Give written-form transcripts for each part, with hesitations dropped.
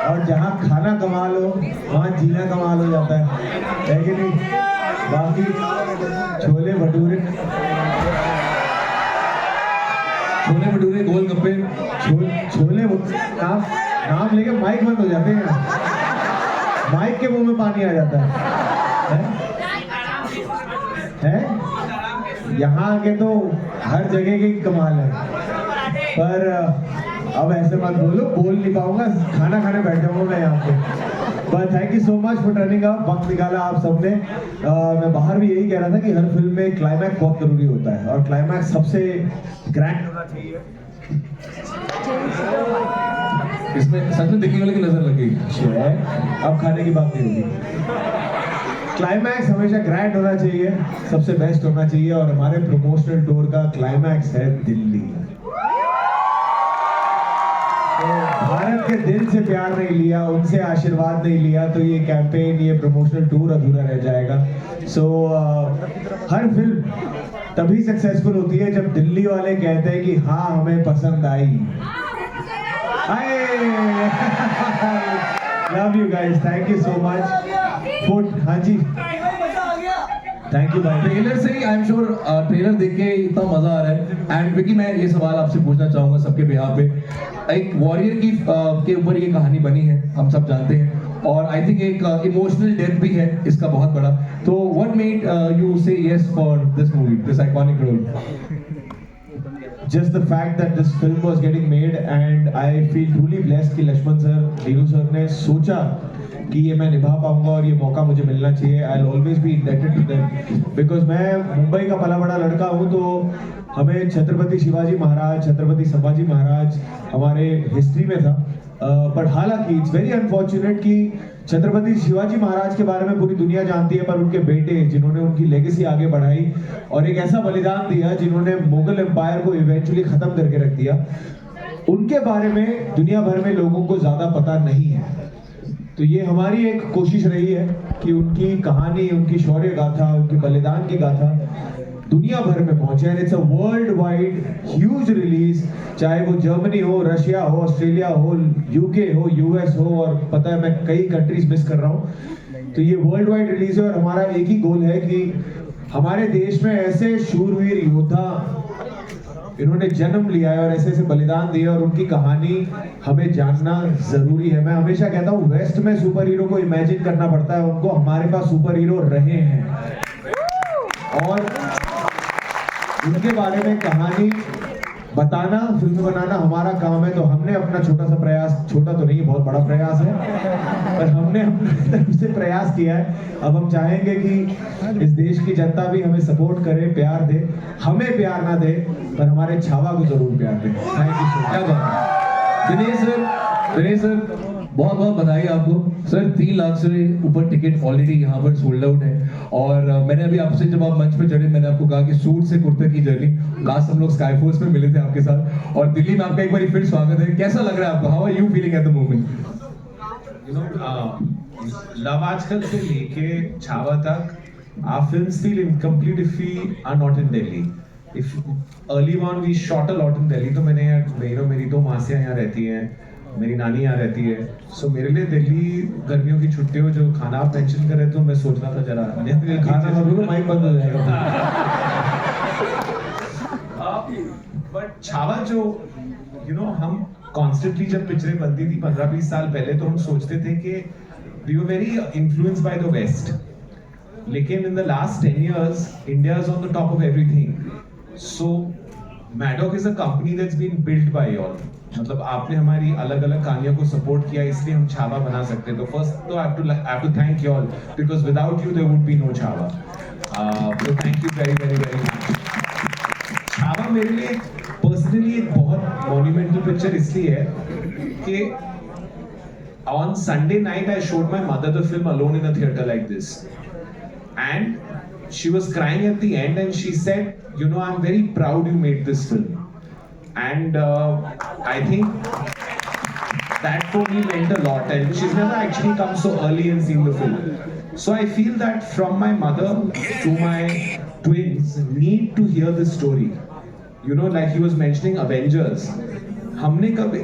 और जहाँ खाना कमाल हो वहाँ जीना कमाल हो जाता है कि नहीं? बाकी छोले भटूरे गोलगप्पे, छोले नाम नाम लेके माइक बंद हो जाते हैं, माइक के मुंह में पानी आ जाता है? यहाँ के तो हर जगह की कमाल है, पर अब ऐसे मत बोलो, बोल नहीं पाऊंगा, खाना खाने बैठ जाऊंगा मैं यहाँ पे। But thank you so much for turning up, वक्त निकाला आप सबने। मैं बाहर भी यही कह रहा था कि हर फिल्म में क्लाइमैक्स बहुत जरूरी होता है और क्लाइमैक्स सबसे ग्रैंड होना चाहिए। इसमें सच में देखने वाले की नजर लगी। अब खाने की बात नहीं होगी। क्लाइमैक्स हमेशा ग्रैंड होना चाहिए, सबसे बेस्ट होना चाहिए, और हमारे प्रमोशनल टूर का क्लाइमैक्स है दिल्ली। तो भारत के दिल से प्यार नहीं लिया, उनसे आशीर्वाद नहीं लिया, तो ये कैंपेन, ये प्रमोशनल टूर अधूरा रह जाएगा। सो हर फिल्म तभी सक्सेसफुल होती है जब दिल्ली वाले कहते हैं कि हाँ हमें पसंद आई। Love you guys, thank you so much. हाँ जी, थैंक यू भाई। ट्रेलर से ही आई एम श्योर ट्रेलर देख के इतना मजा आ रहा है। एंड विकी, मैं ये सवाल आपसे पूछना चाहूंगा सबके बिहाफ पे। एक वॉरियर की के ऊपर ये कहानी बनी है, हम सब जानते हैं, और आई थिंक एक इमोशनल डेथ भी है इसका बहुत बड़ा। तो what made you say yes for this movie, this iconic role? Just the fact that this film was getting made, and I feel truly blessed कि लक्ष्मण सर, नीरू सर ने सोचा कि ये मैं निभा पाऊंगा और ये मौका मुझे मिलना चाहिए। I'll always be indebted to them because मैं मुंबई का पला बड़ा लड़का हूँ, तो हमें छत्रपति शिवाजी महाराज, छत्रपति संभाजी महाराज हमारे हिस्ट्री में था। बट हालांकि इट्स वेरी अनफॉर्चुनेट कि छत्रपति शिवाजी महाराज के बारे में पूरी दुनिया जानती है, पर उनके बेटे जिन्होंने उनकी लेगेसी आगे बढ़ाई और एक ऐसा बलिदान दिया जिन्होंने मुगल एम्पायर को इवेंचुअली खत्म करके रख दिया, उनके बारे में दुनिया भर में लोगों को ज्यादा पता नहीं है। तो ये हमारी एक कोशिश रही है कि उनकी कहानी, उनकी शौर्य गाथा, उनकी बलिदान की गाथा दुनिया भर में पहुंचे। And it's a world wide huge release, चाहे वो जर्मनी हो, रशिया हो, ऑस्ट्रेलिया हो, यूके हो, यूएस हो, और पता है मैं कई कंट्रीज मिस कर रहा हूँ। तो ये वर्ल्ड वाइड रिलीज है और हमारा एक ही गोल है कि हमारे देश में ऐसे शूरवीर योद्धा इन्होंने जन्म लिया है और ऐसे ऐसे बलिदान दिए, और उनकी कहानी हमें जानना जरूरी है। मैं हमेशा कहता हूँ वेस्ट में सुपर हीरो को इमेजिन करना पड़ता है उनको, हमारे पास सुपर हीरो रहे हैं और उनके बारे में कहानी बताना, फिल्म बनाना हमारा काम है। तो हमने अपना छोटा सा प्रयास, छोटा तो नहीं बहुत बड़ा प्रयास है, पर हमने अपनी तरफ से प्रयास किया है। अब हम चाहेंगे कि इस देश की जनता भी हमें सपोर्ट करे, प्यार दे, हमें प्यार ना दे पर हमारे छावा को जरूर प्यार दे। Thank you so much. Dinesh sir बहुत बहुत बधाई आपको सर। 3 लाख से ऊपर टिकट ऑलरेडी यहाँ पर सोल्ड आउट है, और मैंने अभी आपसे जब आप मंच पे चढ़े मैंने आपको कहा कि सूट से कुर्ते की जर्नी, लास्ट हम लोग स्काई फोर्स में मिले थे आपके साथ, और दिल्ली में आपका एक बार फिर स्वागत है। कैसा लग रहा है आपको? How are you feeling at the moment? You know, love Aaj Kal से लेके छावा तक, our films feel incomplete if we are not in Delhi. If early on we shot a lot in Delhi, तो मेरी 2 मासियाँ यहाँ रहती हैं, मेरी नानी यहाँ रहती है, सो मेरे लिए दिल्ली गर्मियों की छुट्टियों, जो खाना आप मेंशन कर रहे, तो मैं सोच रहा था जरा खाना मत बोलो, माइक बंद हो जाएगा। बट छावा जो हम कॉन्स्टेंटली जब पिक्चरें बनती थी 15-20 साल पहले, तो हम सोचते थे कि we were very influenced by the west, लेकिन in the last 10 years India is on the top of everything. So Maddock is a company that's been built by all, मतलब आपने हमारी अलग अलग कहानियों को सपोर्ट किया, इसलिए हम छावा बना सकते हैं। तो फर्स्ट तो I have to thank you all, because without you there would be no Chhaava. तो thank you very very very much. Chhaava मेरे लिए पर्सनली एक बहुत मॉन्यूमेंटल पिक्चर इसलिए है कि on Sunday night I showed my mother the film alone in a theatre like this, and she was crying at the end and she said, I'm very proud you made this film. And I think that for me meant a lot, and she's never actually come so early and seen the film. So I feel that from my mother to my twins need to hear this story. Like he was mentioning Avengers, हमने कब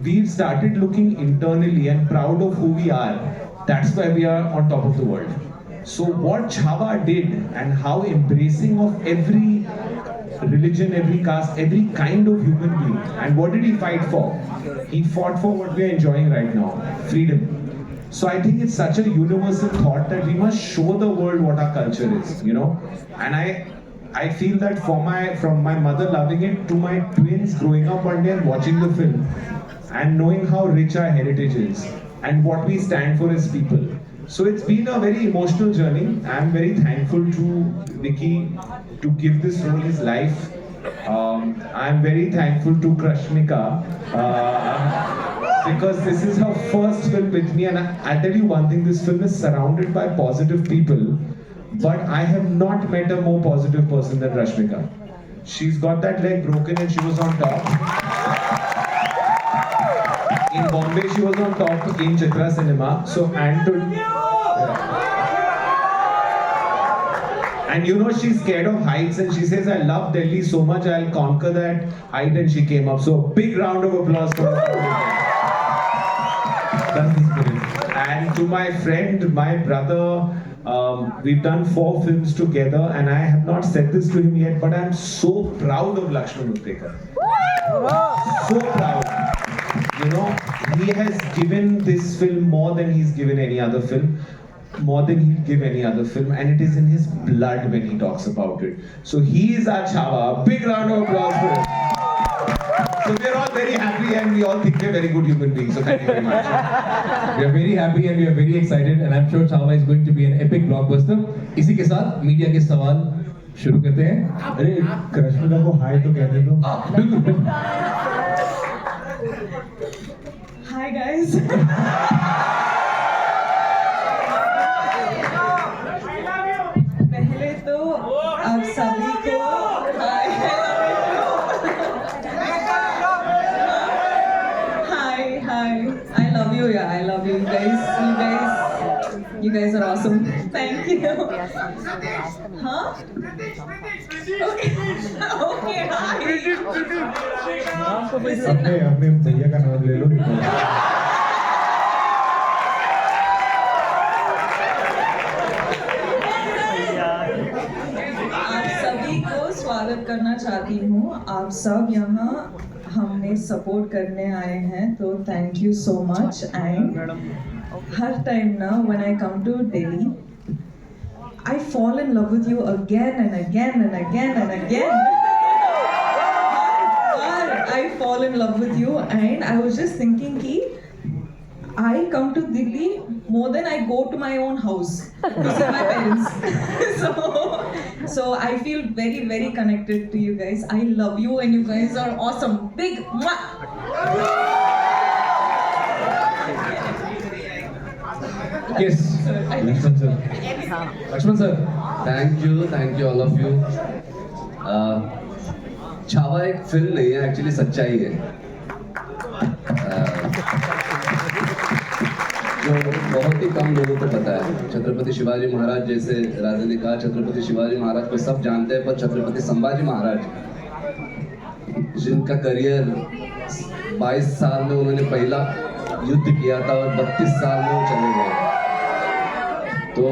we've started looking internally and proud of who we are. That's why we are on top of the world. So what Chhava did and how embracing of every religion, every caste, every kind of human being. And what did he fight for? He fought for what we are enjoying right now, freedom. So I think it's such a universal thought that we must show the world what our culture is, you know. And I feel that from my mother loving it to my twins growing up one day and watching the film and knowing how rich our heritage is and what we stand for as people. So it's been a very emotional journey. I'm very thankful to Vicky to give this role his life. I'm very thankful to Krashnika because this is her first film with me, and I'll tell you one thing, this film is surrounded by positive people, but I have not met a more positive person than Rashmika. She's got that leg broken and she was on top. In Bombay, she was on top in Chitra Cinema. So, and you know, she's scared of heights and she says, I love Delhi so much, I'll conquer that height, and she came up. So, big round of applause for her. That's the spirit. And to my friend, my brother, we've done 4 films together, and I have not said this to him yet, but I'm so proud of Lakshman Uttekar. So proud. You know, he has given this film more than he's given any other film, more than he'll give any other film, and it is in his blood when he talks about it. So he is our Chhava. Big round of applause for him. So we're all very happy and we all think we're very good human beings. So thank you very much. We are very happy and we are very excited, and I'm sure Chhava is going to be an epic blockbuster. इसी के साथ media के सवाल शुरू करते हैं. अरे कृष्णा को हाय तो कहते दो. बिल्कुल बिल्कुल. Hi guys. पहले तो आप सभी को hi. I love you, yeah. I love you guys. You guys are awesome. Thank you. Huh? Okay. Okay. Hi. अपने भैया का नाम ले लो. आप सभी को स्वागत करना चाहती हूँ. आप सब यहाँ हमने सपोर्ट करने आए हैं, तो thank you so much. And हर टाइम ना when I come to Delhi I fall in love with you again and again and again and again. I fall in love with you, and I was just thinking ki I come to Delhi more than I go to my own house to see my parents. so I feel very, very connected to you guys. I love you and you guys are awesome. Big mwah! Yes. Lakshman sir. Lakshman sir. Thank you all of you. Chhaava एक film नहीं है, actually सच्चाई है. जो बहुत ही कम लोगों को पता है. छत्रपति शिवाजी महाराज, जैसे राजा ने कहा, छत्रपति शिवाजी महाराज को सब जानते हैं, पर छत्रपति संभाजी महाराज, जिनका करियर 22 साल में उन्होंने पहला युद्ध किया था और 32 साल में वो चले गए. तो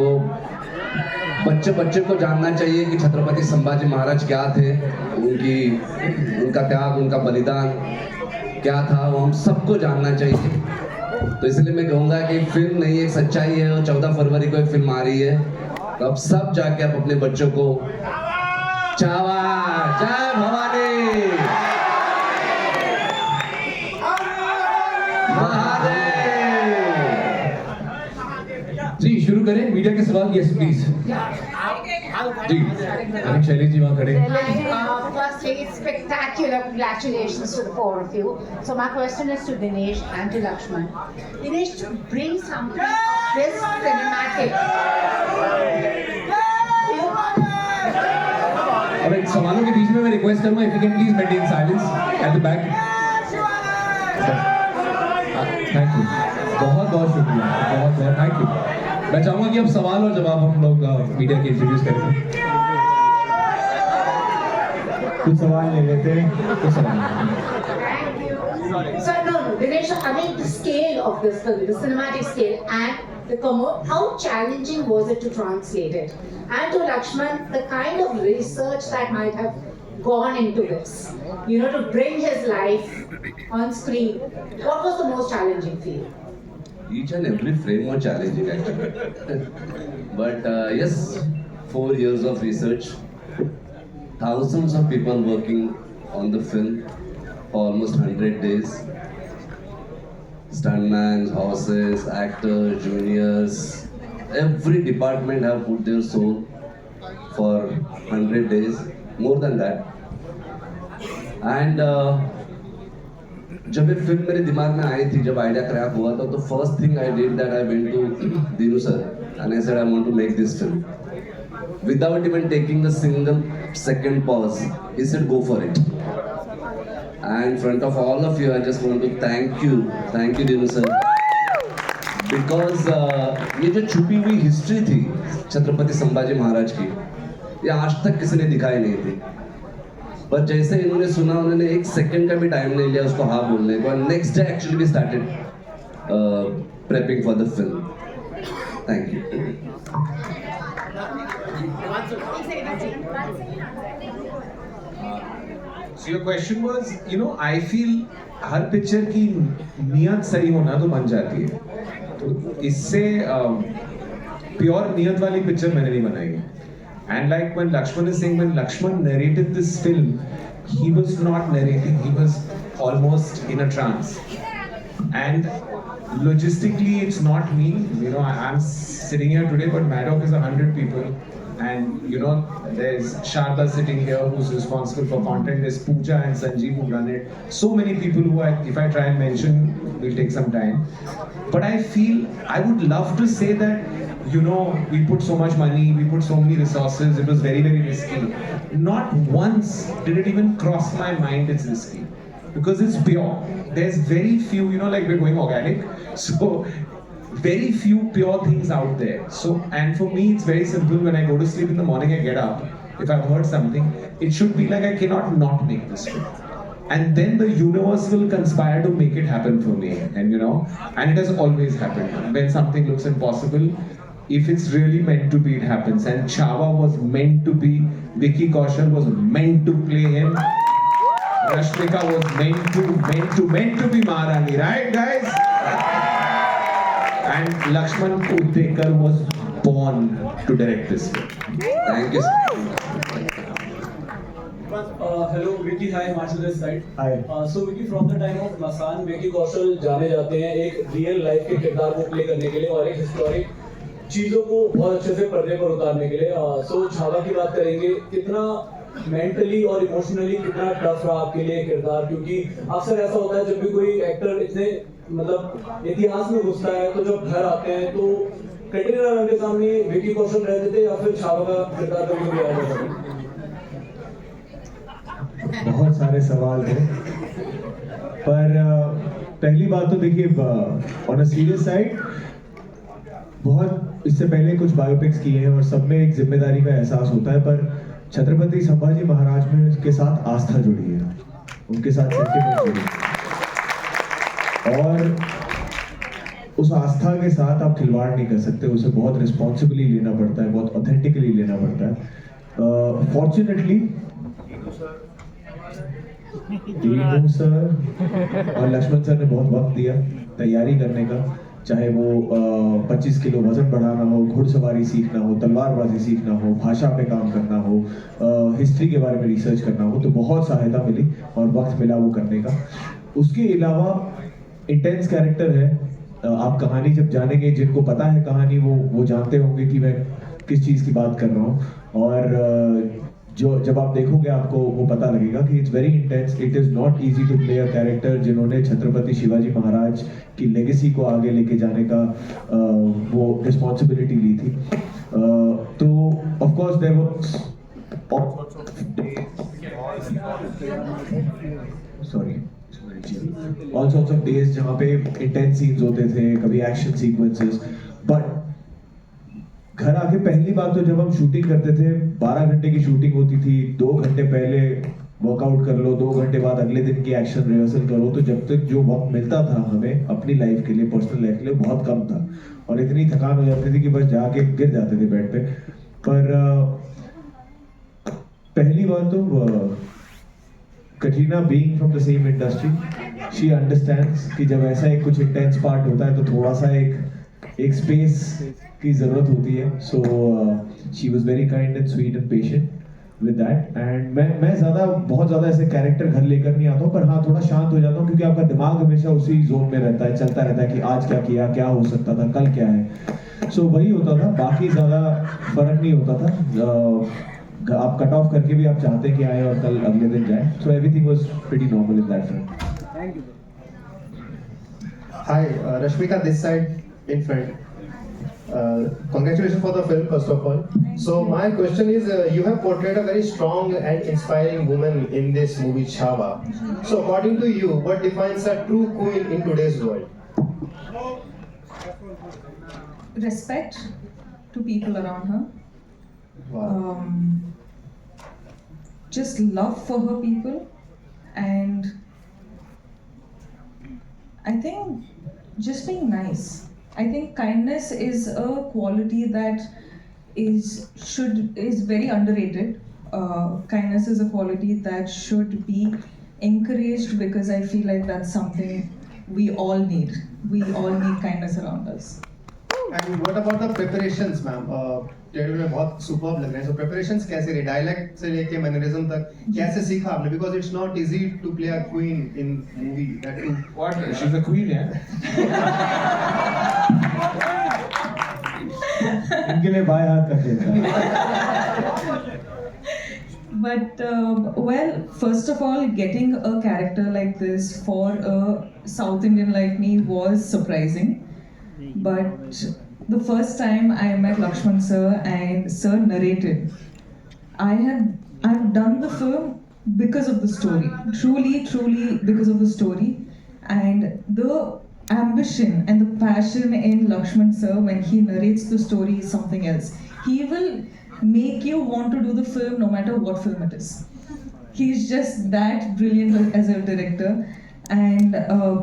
बच्चे को जानना चाहिए कि छत्रपति संभाजी महाराज क्या थे, उनका त्याग, उनका बलिदान क्या था, वो हम सबको जानना चाहिए. तो इसलिए मैं कहूँगा कि फिल्म नहीं, एक सच्चाई है. और 14 फरवरी को एक फिल्म आ रही है, तो अब सब जाके आप अपने बच्चों को छावा, जय भवानी, महादेव. जी शुरू करें मीडिया के सवाल. Yes please. जी अनिक शैलेश जी वहाँ खड़े. Firstly, spectacular congratulations to the 4 of you. So my question is to Dinesh and to Lakshman. Dinesh, to bring something this cinematic. अब एक सवालों के बीच में मैं रिक्वेस्ट करूँगा, if you can please maintain silence at the back. Thank you. बहुत शुक्रिया. बहुत थैंक यू. मैं चाहूँगा कि अब सवाल और जवाब हम लोग मीडिया के इंट्रोड्यूस करें. कुछ सवाल ले लेते हैं. कुछ सवाल. Thank you. So no, Dinesh, I mean the scale of this film, the cinematic scale, and how challenging was it to translate it? And to Lakshman, the kind of research that might have gone into this, you know, to bring his life on screen. What was the most challenging for you? Each and every frame was challenging actually. But yes, 4 years of research, thousands of people working on the film for almost 100 days. Stuntmen, horses, actors, juniors, every department have put their soul for 100 days, more than that. And जब ये film मेरे दिमाग में आई थी, जब idea crack हुआ था, तो first thing I did that I went to Dinu sir and I said I want to make this film without even taking a single second pause. He said go for it. And in front of all of you, I just want to thank you Dinu sir, because ये जो छुपी हुई history थी छत्रपति संभाजी महाराज की, ये आज तक किसी ने दिखाई नहीं थी, पर जैसे इन्होंने सुना, उन्होंने एक सेकंड का भी टाइम नहीं लिया उसको हाँ बोलने को, and next day actually we started prepping for the film. Thank you. So your question was, you know, I feel her picture की नियत सही होना तो बन जाती है, तो इससे प्योर नियत वाली पिक्चर मैंने नहीं बनाई है. And like when Lakshman is saying, when Lakshman narrated this film, he was not narrating, he was almost in a trance. And logistically, it's not me. You know, I'm sitting here today, but Maddock is 100 people. And you know, there's Sharda sitting here who's responsible for content. There's Pooja and Sanjeev who run it. So many people who if I try and mention, will take some time. But I feel I would love to say that, you know, we put so much money, we put so many resources, it was very, very risky. Not once did it even cross my mind it's risky. Because it's pure. There's very few, you know, like we're going organic. So very few pure things out there. So, and for me, it's very simple. When I go to sleep in the morning, I get up. If I've heard something, it should be like I cannot not make this film. And then the universe will conspire to make it happen for me. And you know, and it has always happened. When something looks impossible, if it's really meant to be, it happens. And Chhaava was meant to be. Vicky Kaushal was meant to play him. Rashmika was meant to be Maharani, right, guys? And Lakshman Udekar was born to direct this film. Thank you. Hello, Vicky. Hi, Marshall this side. Hi. So Vicky, from the time of Masan, Vicky Kaushal जाने जाते हैं एक real life के किरदार को play करने के लिए और एक हिस्टोरिक चीजों को बहुत अच्छे से पर्दे पर उतारने के लिए. सो छावा की बात करेंगे, कितना मेंटली और इमोशनली कितना टफ रहा आपके लिए किरदार, क्योंकि अक्सर ऐसा होता है जब भी कोई एक्टर इतने मतलब इतिहास में घुसता है तो जब घर आते हैं तो कैटरीना कैफ के सामने विकी कौशल रहते थे या फिर छावा का किरदार कभी भी आया जाता था? बहुत सारे सवाल थे, पर पहली बात तो देखिए, ऑन अ सीरियस साइड, बहुत इससे पहले कुछ बायोपिक्स किए हैं और सब में एक जिम्मेदारी का एहसास होता है, पर छत्रपति संभाजी महाराज में के साथ आस्था जुड़ी है, उनके साथ सेंटिमेंट जुड़ी है, और उस आस्था के साथ आप खिलवाड़ नहीं कर सकते, उसे बहुत रिस्पॉन्सिबली लेना पड़ता है, बहुत ऑथेंटिकली लेना पड़ता है. फॉर्चुनेटली दीनू सर और लक्ष्मण सर ने बहुत वक्त दिया तैयारी करने का, चाहे वो 25 किलो वजन बढ़ाना हो, घुड़सवारी सीखना हो, तलवारबाजी सीखना हो, भाषा पे काम करना हो, हिस्ट्री के बारे में रिसर्च करना हो, तो बहुत सहायता मिली और वक्त मिला वो करने का. उसके अलावा इंटेंस कैरेक्टर है. आप कहानी जब जानेंगे, जिनको पता है कहानी वो जानते होंगे कि मैं किस चीज़ की बात कर रहा हूँ, और जो जब आप देखोगे आपको वो पता लगेगा कि it's very intense. It is not easy to play a character जिन्होंने छत्रपति शिवाजी महाराज की लेगेसी को आगे लेके जाने का वो रिस्पॉन्सिबिलिटी ली थी. तो of course there was all sorts of days जहाँ पे इंटेंस सीन्स होते थे, कभी एक्शन सीक्वेंसेस, बट घर आके पहली बात तो जब हम शूटिंग करते थे, 12 घंटे की शूटिंग होती थी, 2 घंटे पहले वर्कआउट कर लो, 2 घंटे बाद अगले दिन की एक्शन रिहर्सल करो। तो जब तक जो वक्त मिलता था हमें अपनी लाइफ के लिए, पर्सनल लाइफ के लिए, बहुत कम था और इतनी थकान हो जाती थी कि बस जाके गिर जाते थे बेड पे। पर पहली बात तो Katrina being from the same industry, she understands कि जब ऐसा एक कुछ इंटेंस पार्ट होता है तो थोड़ा सा एक स्पेस की ज़रूरत होती है। So she was very kind and sweet and patient with that. And मैं बहुत ज़्यादा ऐसे कैरेक्टर घर लेकर नहीं आता हूँ, पर हाँ थोड़ा शांत हो जाता हूँ क्योंकि आपका दिमाग हमेशा उसी जोन में रहता है, चलता रहता है कि आज क्या किया, क्या हो सकता था, कल क्या है। सो वही होता था, बाकी ज़्यादा फर्क नहीं होता था। आप कट ऑफ करके भी आप चाहते कि आए और कल अगले दिन जाए। So everything was pretty normal in that front. Hi, Rashmika this side in front. Congratulations for the film first of all. So my question is, you have portrayed a very strong and inspiring woman in this movie Chhava. So according to you, what defines a true queen in today's world? Respect to people around her. Wow. Just love for her people, and I think just being nice. I think kindness is a quality that is very underrated. Kindness is a quality that should be encouraged because I feel like that's something we all need. We all need kindness around us. And what about the preparations, ma'am? Trailer में बहुत superb लग रहे हैं. So preparations कैसे रहे? Dialect से लेके mannerism तक कैसे सीखा आपने? Because it's not easy to play a queen in movie. That too. What? She's a queen, yeah? इनके लिए बाएं हाथ का खेल था। But well, first of all, getting a character like this for a South Indian like me was surprising. But the first time I met Lakshman sir and sir narrated, I've done the film because of the story, truly because of the story, and the ambition and the passion in Lakshman sir when he narrates the story is something else. He will make you want to do the film no matter what film it is. He's just that brilliant as a director. And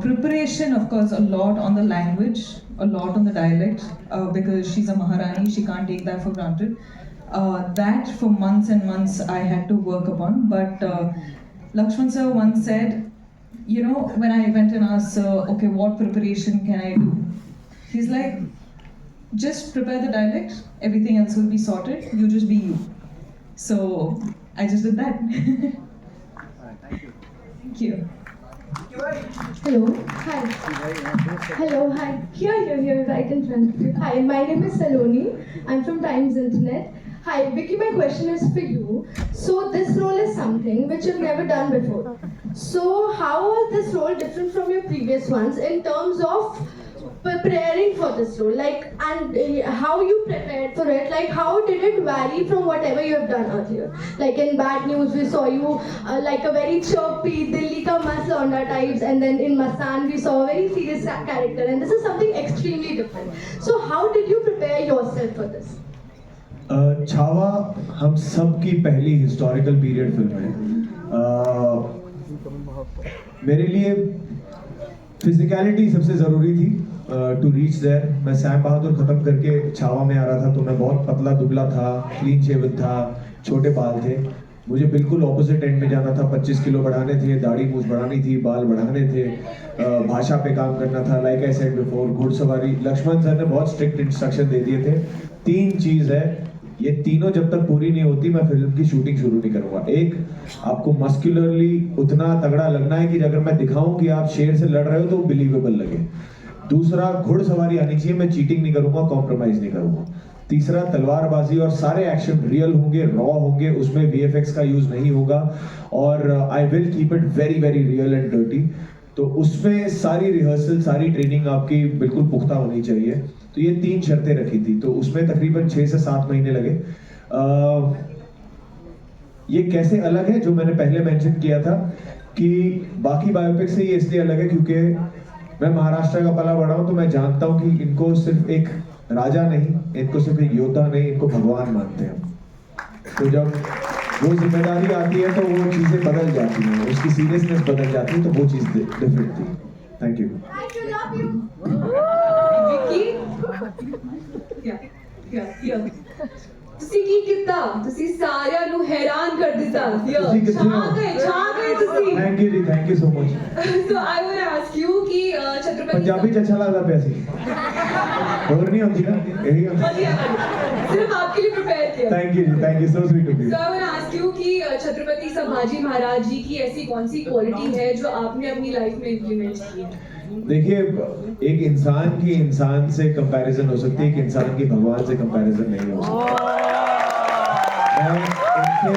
preparation, of course, a lot on the language, a lot on the dialect, because she's a Maharani, she can't take that for granted. That for months and months I had to work upon. But Lakshman sir once said, you know, when I went and asked sir, okay, what preparation can I do? He's like, just prepare the dialect, everything else will be sorted, you just be you. So I just did that. Thank you. Hello, hi. Hello, hi. Here, right in front of you. Hi, my name is Saloni. I'm from Times Internet. Hi, Vicky, my question is for you. So this role is something which you've never done before. So how was this role different from your previous ones in terms of preparing for this role? Like, and how you prepared for it? Like, how did it vary from whatever you have done earlier? Like in Bad News, we saw you like a very chirpy Dilli ka Mast Launda types, and then in Masaan we saw a very serious character, and this is something extremely different. So how did you prepare yourself for this? Chhaava हम सब की पहली historical period film है। मेरे लिए physicality सबसे ज़रूरी थी टू रीच देयर। मैं सैम बहादुर ख़त्म करके छावा में आ रहा था तो मैं बहुत पतला दुबला था, क्लीन शेवन था, छोटे बाल थे। मुझे बिल्कुल ऑपोजिट एंड में जाना था, 25 किलो बढ़ाने थे, दाढ़ी मूछ बढ़ानी थी, बाल बढ़ाने थे, भाषा पे काम करना था। लाइक आई सेड बिफोर, घुड़सवारी, लक्ष्मण सर ने बहुत स्ट्रिक्ट इंस्ट्रक्शन दे दिए थे। 3 चीज़ है, ये तीनों जब तक पूरी नहीं होती मैं फिल्म की शूटिंग शुरू नहीं करूंगा। एक, आपको मस्कुलरली उतना तगड़ा लगना है कि अगर मैं दिखाऊं कि आप शेर से लड़ रहे हो तो बिलीवेबल लगे। दूसरा, घुड़सवारी आनी चाहिए, मैं चीटिंग नहीं करूंगा, कॉम्प्रोमाइज नहीं करूंगा। तीसरा, तलवारबाजी और सारे एक्शन रियल होंगे, रॉ होंगे, उसमें वीएफएक्स का यूज नहीं होगा और I will keep it very very real and dirty. तो उसमें सारी रिहर्सल, सारी ट्रेनिंग आपकी बिल्कुल पुख्ता होनी चाहिए। तो ये 3 शर्तें रखी थी, तो उसमें तकरीबन 6 से 7 महीने लगे। ये कैसे अलग है, जो मैंने पहले मेंशन किया था कि बाकी बायोपिक से ये इसलिए अलग है क्योंकि मैं महाराष्ट्र का पला बड़ा हूँ, तो मैं जानता हूँ कि इनको सिर्फ एक राजा नहीं, इनको सिर्फ एक योद्धा नहीं, इनको भगवान मानते हैं। तो जब वो जिम्मेदारी आती है तो वो चीज़ें बदल जाती हैं, उसकी सीरियसनेस बदल जाती है, तो वो चीज़ डिफरेंट थी. Thank you. ਤੁਸੀਂ ਕੀ ਕੀਤਾ ਤੁਸੀਂ ਸਾਰਿਆਂ ਨੂੰ ਹੈਰਾਨ ਕਰ ਦਿੱਤਾ ਛਾ ਗਏ ਤੁਸੀਂ थैंक यू जी, thank you so much. so I would ask you कि छत्रपति पंजाबी च अच्छा लगता पिया सी. और नहीं होती ना, यही होती. ਵਧੀਆ सिर्फ आपके लिए प्रिपेयर किया थैंक यू जी, thank you, so sweet of you. so I would ask you कि छत्रपति संभाजी महाराज जी की ऐसी कौन सी क्वालिटी है जो आपने अपनी लाइफ में इम्प्लीमेंट की है? देखिए, एक इंसान की इंसान से कंपैरिजन हो सकती है, एक इंसान की भगवान से कंपैरिजन नहीं हो सकती. मैं उनसे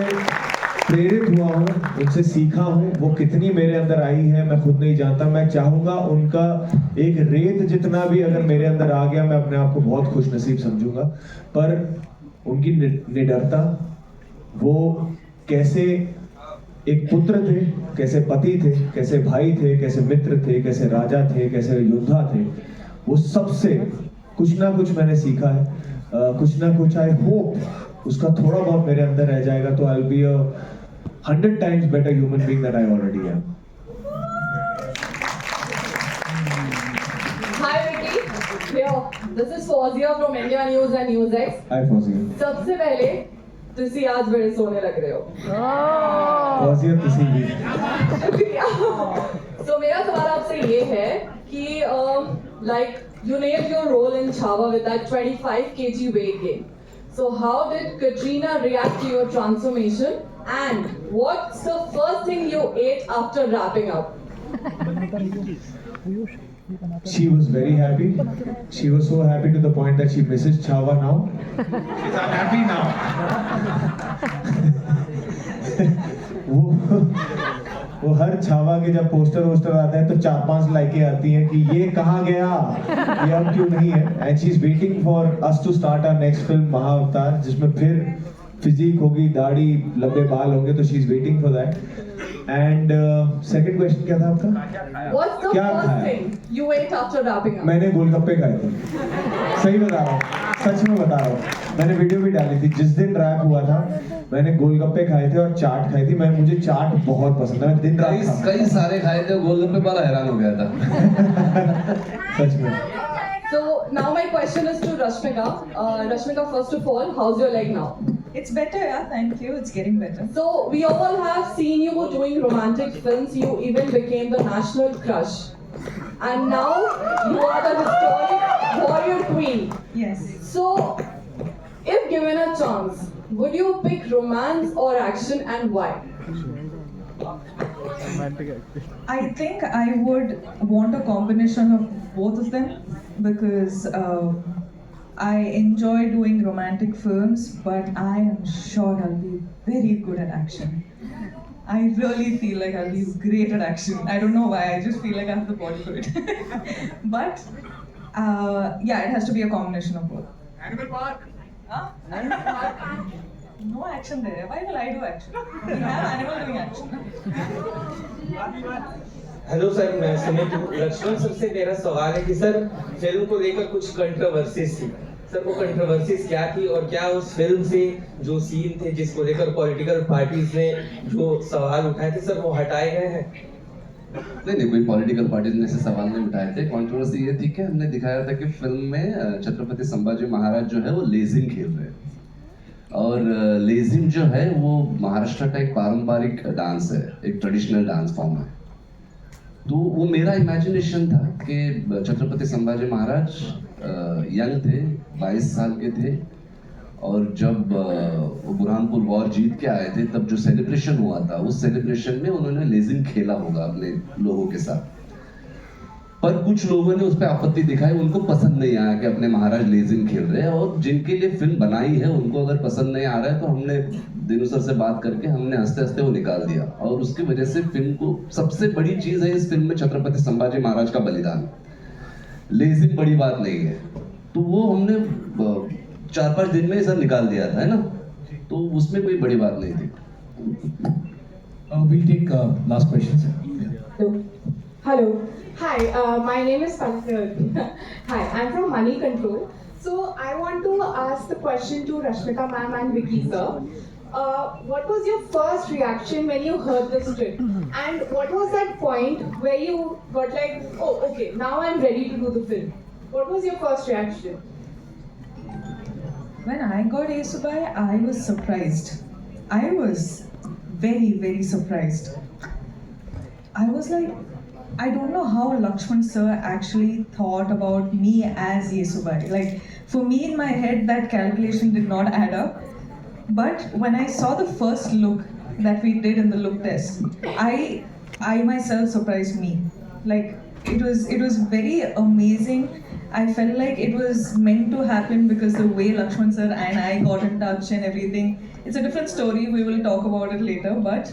प्रेरित हुआ हूँ, उनसे सीखा हूँ. वो कितनी मेरे अंदर आई है मैं खुद नहीं जानता. मैं चाहूँगा उनका एक रेत जितना भी अगर मेरे अंदर आ गया, मैं अपने आप को बहुत खुशनसीब समझूंगा. पर उनकी निडरता, वो कैसे एक पुत्र थे, कैसे पति थे, कैसे भाई थे, कैसे मित्र थे, कैसे राजा थे, कैसे योद्धा थे, वो सबसे कुछ ना कुछ मैंने सीखा है. कुछ ना कुछ आई होप उसका थोड़ा बहुत मेरे अंदर रह जाएगा तो I will be a 100 times better human being that I already am. Hi Vicky, here. This is Fawzia from India News and NewsX. Hi Fawzia. सबसे पहले ਤੁਸੀਂ आज बड़े सोने लग रहे हो. Fawzia तुसी भी. तो मेरा सवाल आपसे ये है कि like you nailed your role in Chhaava with that 25 kg weight gain. So how did Katrina react to your transformation and what's the first thing you ate after wrapping up? She was very happy. She was so happy to the point that she misses Chhaava now. She's unhappy now. वो हर छावा के जब poster वोस्टर आते हैं तो 4-5 लाइकें आती हैं कि ये कहाँ गया, ये अब क्यों नहीं है. And she is waiting for us to start our next film Mahavatar, जिसमें फिर फिजिक होगी, दाढ़ी, लंबे बाल होंगे, तो she is waiting for that. And second question क्या था आपका? What's the क्या first खाया? thing you ate after wrapping up? मैंने गोलगप्पे खाए थे. सही बता रहा हूँ, सच में बता रहा हूँ. मैंने वीडियो भी डाली थी. जिस दिन रैप हुआ था मैंने गोलगप्पे खाए थे और चाट खाई थी. मुझे चाट बहुत पसंद है, मैं दिन रात कई सारे खाए थे, गोलगप्पे वाला हैरान हो गया था. सच में. So now my question is to Rashmika. Rashmika, first of all, how's your leg now? It's better, yeah, thank you. It's getting better. So we all have seen you doing romantic films. You even became the national crush. And now you are the historic warrior queen. Yes. So if given a chance, would you pick romance or action and why? I think I would want a combination of both of them because I enjoy doing romantic films, but I am sure I'll be very good at action. I really feel like I'll be great at action. I don't know why, I just feel like I have the body for it. But yeah, it has to be a combination of both. Animal Park. Huh? Animal Park? No action there. Why will I do action? We have animal doing action. Hello sir, मैं सुमित हूँ. Lakshman sir से मेरा सवाल है कि sir film को लेकर कुछ कंट्रोवर्सीज थी. सर वो कंट्रोवर्सीज क्या थी और क्या उस फिल्म से जो सीन थे जिसको लेकर पॉलिटिकल पार्टीज ने जो सवाल उठाए थे सर वो हटाए गए हैं? नहीं, कोई पॉलिटिकल पार्टीज ने ऐसे सवाल नहीं उठाए थे. कंट्रोवर्सी ये थी कि हमने दिखाया था कि फिल्म में छत्रपति संभाजी महाराज जो है वो लेजिम खेल रहे हैं. और लेजिम जो है वो महाराष्ट्र का एक पारंपरिक डांस है, एक ट्रेडिशनल डांस फॉर्म है. तो वो मेरा इमेजिनेशन था कि छत्रपति संभाजी महाराज यंग थे, 22 साल के थे, और जब वो बुरहानपुर वॉर जीत के आए थे तब जो सेलिब्रेशन हुआ था उस सेलिब्रेशन में उन्होंने लेजिम खेला होगा अपने लोगों के साथ. पर कुछ लोगों ने उस पर आपत्ति दिखाई, उनको पसंद नहीं आया कि अपने महाराज लेजिम खेल रहे हैं. और जिनके लिए फिल्म बनाई है उनको अगर पसंद नहीं आ रहा है तो हमने दिनू सर से बात करके हमने हंसते हंसते वो निकाल दिया. और उसकी वजह से फिल्म को सबसे बड़ी चीज है इस फिल्म में छत्रपति संभाजी महाराज का बलिदान. लेजिम बड़ी बात नहीं है. तो वो हमने 4-5 दिन में सब निकाल दिया था, है ना. तो उसमें कोई बड़ी बात नहीं थी. We'll take last question, sir. Hello. Hi, my name is Palak. Hi, I'm from Money Control. So I want to ask the question to Rashmika ma'am and Vicky sir. what was your first reaction when you heard the script? And what was that point where you got like, oh, okay, now I'm ready to do the film? What was your first reaction? When I got Yesubai, I was surprised. I was very, very surprised. I was like, I don't know how Lakshman sir actually thought about me as Yesubai. Like, for me in my head, that calculation did not add up. But when I saw the first look that we did in the look test, I myself surprised me. Like, it was very amazing. I felt like it was meant to happen because the way Lakshman sir and I got in touch and everything. It's a different story, we will talk about it later, but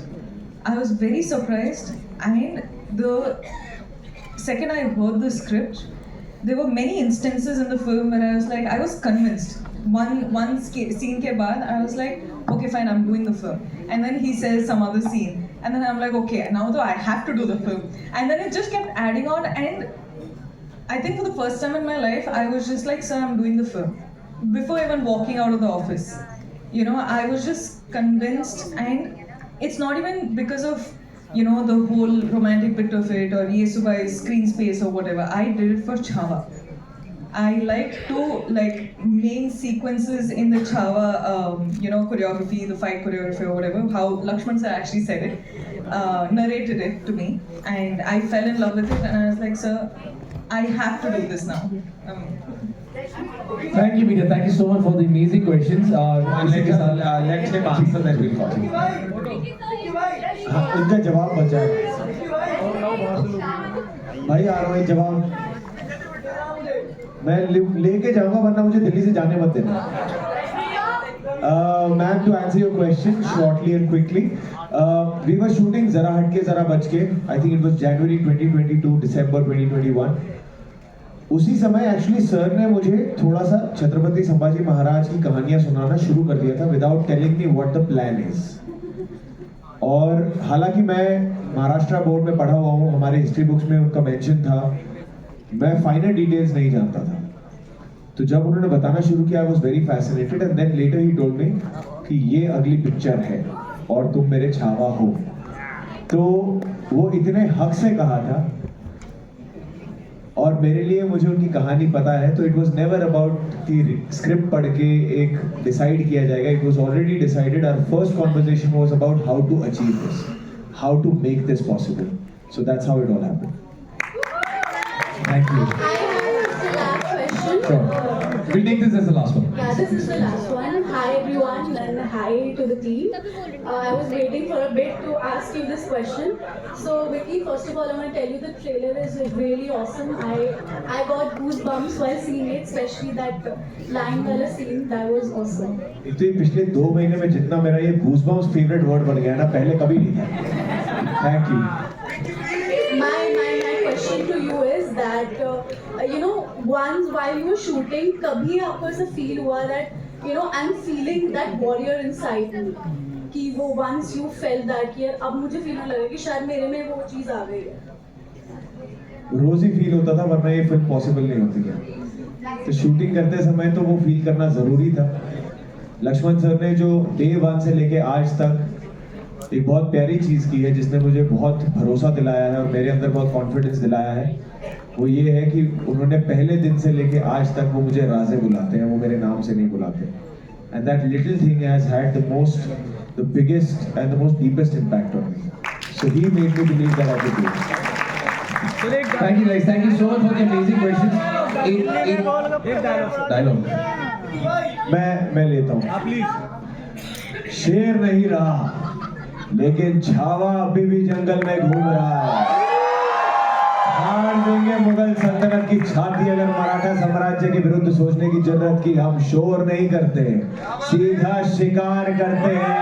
I was very surprised. And the second I heard the script, there were many instances in the film where I was like, I was convinced. One scene ke baad, I was like, okay fine, I'm doing the film. And then he says some other scene. And then I'm like, okay, now though I have to do the film. And then it just kept adding on, and I think for the first time in my life, I was just like, sir, I'm doing the film. Before even walking out of the office. You know, I was just convinced, and it's not even because of, you know, the whole romantic bit of it or Yesubai's screen space or whatever. I did it for Chhava. I like to main sequences in the Chhava, you know, choreography, the fight choreography or whatever, how Lakshman sir actually said it, narrated it to me, and I fell in love with it, and I was like, sir, I have to do this now. Thank you, Meena. Thank you so much for the amazing questions. Let's him answer that we'll continue. इनका जवाब बचा है भाई, आ रहा हूँ एक जवाब मैं लेके जाऊंगा, वरना मुझे दिल्ली से जाने मत देना. Ma'am, to answer your question shortly and quickly, we were shooting Zara Hatke Zara Bachke. I think it was January 2022, December 2021. उसी समय एक्चुअली सर ने मुझे थोड़ा सा छत्रपति संभाजी महाराज की कहानियां सुनाना शुरू कर दिया था without telling me what the plan is. और हालांकि मैं महाराष्ट्र बोर्ड में पढ़ा हुआ हूँ, हमारे हिस्ट्री बुक्स में उनका मेंशन था, मैं फाइनल डिटेल्स नहीं जानता था. तो जब उन्होंने बताना शुरू किया, I was very fascinated, and then later he told me कि ये अगली पिक्चर है और तुम मेरे छावा हो. तो वो इतने हक से कहा था, और मेरे लिए मुझे उनकी कहानी पता है, तो इट वाज नेवर अबाउट कि स्क्रिप्ट पढ़ के एक डिसाइड किया जाएगा. It was already decided. Our first conversation was about how to achieve this, how to make this possible. So that's how it all happened. Thank you. I have the last question. Sure. We'll take this as the last one. Yeah, this is the last one. Hi everyone and hi to the team. I was waiting for a bit to ask you this question. So Vicky, first of all, I want to tell you the trailer is really awesome. I got goosebumps while seeing it, especially that line wala scene. That was awesome. इतने पिछले 2 महीने में जितना मेरा ये goosebumps favourite word बन गया ना, पहले कभी नहीं था. Thank you. My question to you is that you know, once while you were shooting, कभी आपको ऐसा feel हुआ that you know I'm feeling that warrior inside me, कि वो once you felt that कि अब मुझे फील होने लगा कि शायद मेरे में वो चीज आ गई है. रोज ही फील होता था, वरना ये फिल्म पॉसिबल नहीं होती है. तो शूटिंग करते समय तो वो फील करना जरूरी था. लक्ष्मण सर ने जो डे 1 से लेके आज तक एक बहुत प्यारी चीज़ की है, जिसने मुझे बहुत भरोसा दिलाया है और मेरे अंदर बहुत कॉन्फिडेंस दिलाया है, वो ये है कि उन्होंने पहले दिन से लेके आज तक वो मुझे राजे बुलाते हैं, वो मेरे नाम से नहीं बुलाते. And that little thing has had the biggest and the most deepest impact on me. So he made me believe that I could do it. Thank you guys. Thank you so much for the amazing questions. एक dialogue. मैं लेता हूँ. शेर नहीं रहा, लेकिन छावा अभी भी जंगल में घूम रहा है. हार देंगे मुगल सल्तनत की छाती अगर मराठा साम्राज्य के विरुद्ध सोचने की जरूरत की. हम शोर नहीं करते, सीधा शिकार करते हैं.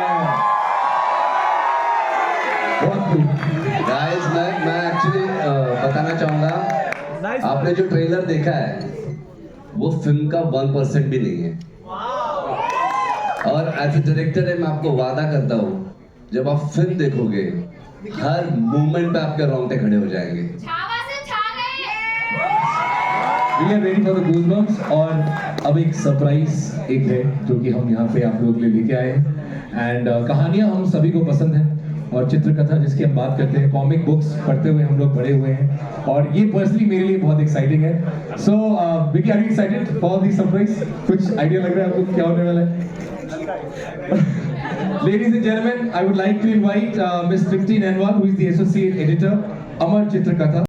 गाइस, मैं एक्चुअली बताना चाहूंगा, आपने जो ट्रेलर देखा है वो फिल्म का 1% भी नहीं है. और एज ए डायरेक्टर है, मैं आपको वादा करता हूँ, जब आप फिल्म देखोगे हर मूवमेंट पे आपके रोंगटे खड़े हो जाएंगे. We are ready for the goosebumps. और अब एक सरप्राइज एक है जो कि हम यहाँ पे आप लोग के लिए लेके आए हैं. एंड कहानियाँ हम सभी को पसंद है और चित्रकथा जिसकी हम बात करते हैं, कॉमिक बुक्स पढ़ते हुए हम लोग बड़े हुए हैं और ये पर्सनली मेरे लिए बहुत एक्साइटिंग है। So Vicky, are you excited for the surprise? कुछ आइडिया लग रहा है आपको क्या होने वाला है? Ladies and gentlemen, I would like to invite Ms. Tripti Nanwal, who is the Associate Editor, Amar Chitrakatha.